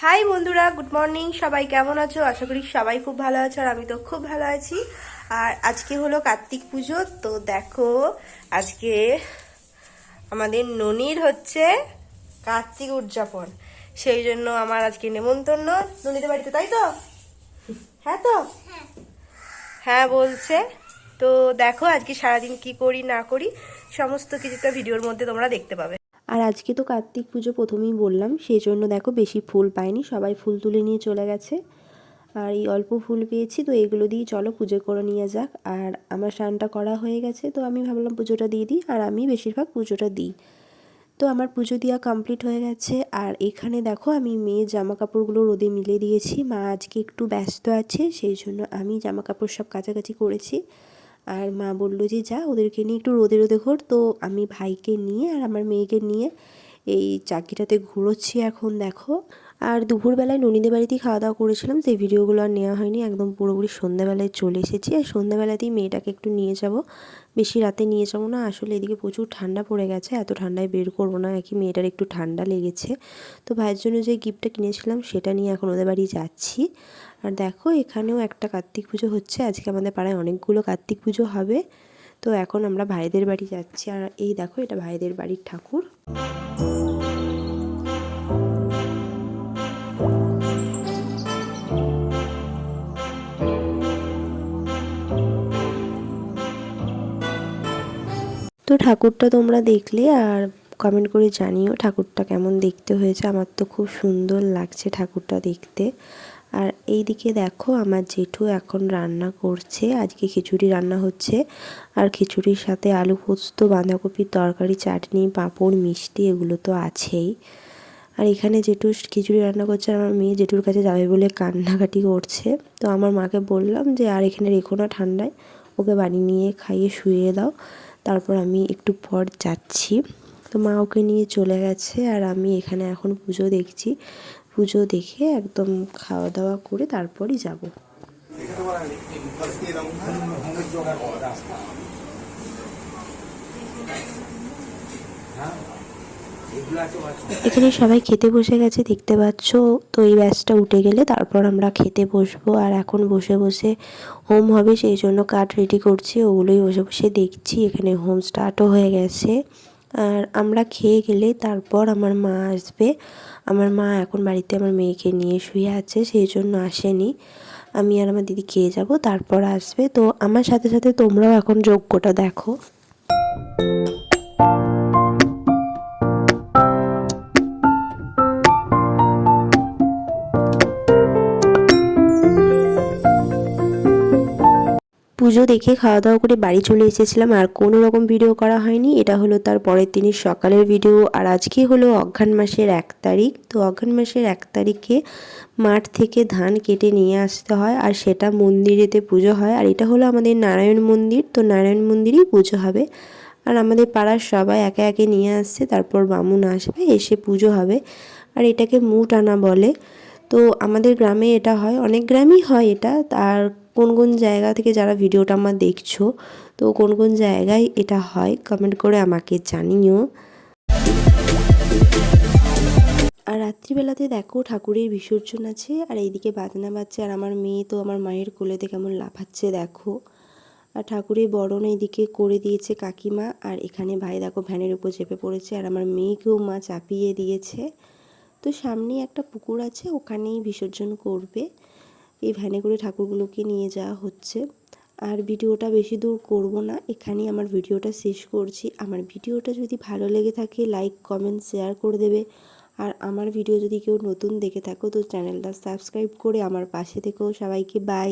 High বন্ধুরা, good morning. সবাই কেমন আছো? আশা করি সবাই খুব ভালো আছো, আর আমি তো খুব ভালো আছি। আর আজকে হলো কার্তিক পুজো। তো দেখো, আজকে আমাদের ননির হচ্ছে কার্তিক উদযাপন। সেই জন্য আমার আজকে নেমন্তন্ন ননিদের বাড়িতে, তাই তো? হ্যাঁ তো? হ্যাঁ বলছে। তো দেখো আজকে সারাদিন কি করি না করি সমস্ত কিছুটা ভিডিওর মধ্যে তোমরা দেখতে পাবে। আর আজকে তো কার্তিক পুজো প্রথমেই বললাম, সেই জন্য দেখো বেশি ফুল পাইনি, সবাই ফুল তুলে নিয়ে চলে গেছে। আর এই অল্প ফুল পেয়েছি, তো এগুলো দিয়ে চলো পুজো করে নিয়ে যাক। আর আমার স্নানটা করা হয়ে গেছে, তো আমি ভাবলাম পুজোটা দিয়ে দিই, আর আমি বেশিরভাগ পুজোটা দিই। তো আমার পুজো দেওয়া কমপ্লিট হয়ে গেছে। আর এখানে দেখো আমি মেয়ের জামা কাপড়গুলো রোদে মিলে দিয়েছি। মা আজকে একটু ব্যস্ত আছে, সেই জন্য আমি জামা কাপড় সব কাচাকাচি করেছি। আর মা বললো যে যা ওদেরকে নিয়ে একটু রোদে রোদে ঘোর। তো আমি ভাইকে নিয়ে আর আমার মেয়েকে নিয়ে এই চাকিটাতে ঘুরোচ্ছি এখন দেখো। আর দুপুরবেলায় ননিদের বাড়িতেই খাওয়া দাওয়া করেছিলাম, সেই ভিডিওগুলো আর নেওয়া হয়নি। একদম পুরোপুরি সন্ধ্যাবেলায় চলে এসেছি। আর সন্ধ্যাবেলাতেই মেয়েটাকে একটু নিয়ে যাব, বেশি রাতে নিয়ে যাবো না। আসলে এদিকে প্রচুর ঠান্ডা পড়ে গেছে, এত ঠান্ডায় বের করবো না, একই মেয়েটার একটু ঠান্ডা লেগেছে। তো ভাইয়ের জন্য যে গিফটটা কিনেছিলাম সেটা নিয়ে এখন ওদের বাড়ি যাচ্ছি। আর দেখো এখানেও একটা কার্তিক পুজো হচ্ছে, আজকে আমাদের পাড়ায় অনেকগুলো কার্তিক পুজো হবে। তো এখন আমরা ভাইদের বাড়ি যাচ্ছি। আর এই দেখো এটা ভাইদের বাড়ির ঠাকুর। তো ঠাকুরটা তোমরা দেখলে, আর কমেন্ট করে জানিও ঠাকুরটা কেমন দেখতে হয়েছে। আমার তো খুব সুন্দর লাগছে ঠাকুরটা দেখতে। আর এই দিকে দেখো আমার জেঠু এখন রান্না করছে, আজকে খিচুড়ি রান্না হচ্ছে। আর খিচুড়ির সাথে আলু পোস্ত, বাঁধাকপির তরকারি, চাটনি, পাঁপড়, মিষ্টি এগুলো তো আছেই। আর এখানে জেঠু খিচুড়ি রান্না করছে, আর আমার মেয়ে জেঠুর কাছে যাবে বলে কান্নাকাটি করছে। তো আমার মাকে বললাম যে আর এখানে রেখো না, ঠান্ডায় ওকে বাড়ি নিয়ে খাইয়ে শুইয়ে দাও, তারপর আমি একটু পর যাচ্ছি। তো মা ওকে নিয়ে চলে গেছে, আর আমি এখানে এখন পুজো দেখছি। পুজো দেখে একদম খাওয়া দাওয়া করে তারপরই যাব। এখানে সবাই খেতে বসে গেছে দেখতে পাচ্ছ। তো এই ব্যাচটা উঠে গেলে তারপর আমরা খেতে বসবো। আর এখন বসে বসে হোম হবে, সেই জন্য কাঠ রেডি করছি, ওগুলোই বসে বসে দেখছি। এখানে হোম স্টার্টও হয়ে গেছে। আর আমরা খেয়ে গেলে তারপর আমার মা আসবে। আমার মা এখন বাড়িতে আমার মেয়েকে নিয়ে শুয়ে আছে, সেই জন্য আসেনি। আমি আর আমার দিদি খেয়ে যাব, তারপর আসবে। তো আমার সাথে সাথে তোমরাও এখন যজ্ঞটা দেখো। পুজো দেখে খাওয়া দাওয়া করে বাড়ি চলে এসেছিলাম, আর কোনো রকম ভিডিও করা হয়নি। এটা হলো তার পরের দিনের সকালের ভিডিও। আর আজকে হলো অঘ্রাণ মাসের 1 তারিখ। তো অঘ্রাণ মাসের 1 তারিখে মাঠ থেকে ধান কেটে নিয়ে আসতে হয়, আর সেটা মন্দিরেতে পুজো হয়। আর এটা হলো আমাদের নারায়ণ মন্দির, তো নারায়ণ মন্দিরেই পুজো হবে। আর আমাদের পাড়ার সবাই একে একে নিয়ে আসছে, তারপর বামুন আসবে, এসে পুজো হবে। আর এটাকে মুট আনা বলে। তো আমাদের গ্রামে এটা হয়, অনেক গ্রামেই হয় এটা। আর কোন কোন জায়গা থেকে যারা ভিডিওটা আমার দেখছো, তো কোন কোন জায়গায় এটা হয় কমেন্ট করে আমাকে জানিও। আর রাত্রিবেলাতে দেখো ঠাকুরের বিসর্জন আছে, আর এইদিকে বাজনা বাজছে, আর আমার মেয়ে তো আমার মায়ের কোলেতে কেমন লাফাচ্ছে দেখো। আর ঠাকুরের বরণ এইদিকে করে দিয়েছে কাকিমা। আর এখানে ভাই দেখো ভ্যানের উপর চেপে পড়েছে, আর আমার মেয়েকেও মা চাপিয়ে দিয়েছে। তো সামনেই একটা পুকুর আছে, ওখানেই বিসর্জন করবে। এই ভ্যানে করে ঠাকুরগুলোকে নিয়ে যাওয়া হচ্ছে। আর ভিডিওটা বেশি দূর করব না, এখানেই আমার ভিডিওটা শেষ করছি। আমার ভিডিওটা যদি ভালো লেগে থাকে লাইক কমেন্ট শেয়ার করে দেবে। আর আমার ভিডিও যদি কেউ নতুন দেখে থাকো তো চ্যানেলটা সাবস্ক্রাইব করে আমার পাশে থেকো। সবাইকে বাই।